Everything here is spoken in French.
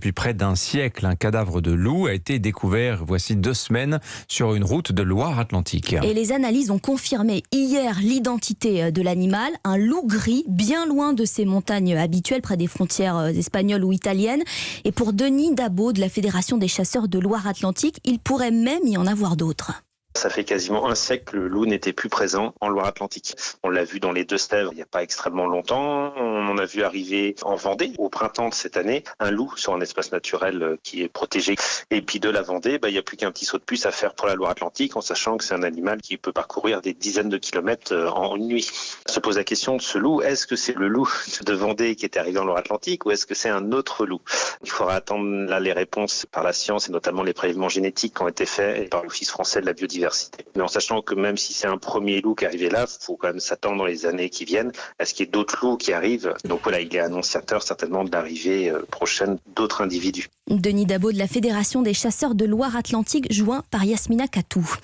depuis près d'un siècle. Un cadavre de loup a été découvert voici 2 semaines sur une route de Loire-Atlantique. Et les analyses ont confirmé hier l'identité de l'animal, un loup gris, bien loin de ses montagnes habituelles, près des frontières espagnoles ou italiennes. Et pour Denis Dabot de la Fédération des chasseurs de Loire-Atlantique, il pourrait même y en avoir d'autres. Ça fait quasiment un siècle que le loup n'était plus présent en Loire-Atlantique. On l'a vu dans les Deux-Sèvres il n'y a pas extrêmement longtemps. On en a vu arriver en Vendée au printemps de cette année un loup sur un espace naturel qui est protégé. Et puis de la Vendée, il n'y a plus qu'un petit saut de puce à faire pour la Loire-Atlantique en sachant que c'est un animal qui peut parcourir des dizaines de kilomètres en une nuit. Se pose la question de ce loup, est-ce que c'est le loup de Vendée qui est arrivé en Loire-Atlantique ou est-ce que c'est un autre loup? Il faudra attendre là les réponses par la science et notamment les prélèvements génétiques qui ont été faits par l'Office français de la biodiversité. Mais en sachant que même si c'est un premier loup qui est arrivé là, il faut quand même s'attendre dans les années qui viennent à ce qu'il y ait d'autres loups qui arrivent. Donc voilà, il est annonciateur certainement de l'arrivée prochaine d'autres individus. Denis Dabot de la Fédération des chasseurs de Loire-Atlantique, joint par Yasmina Katou.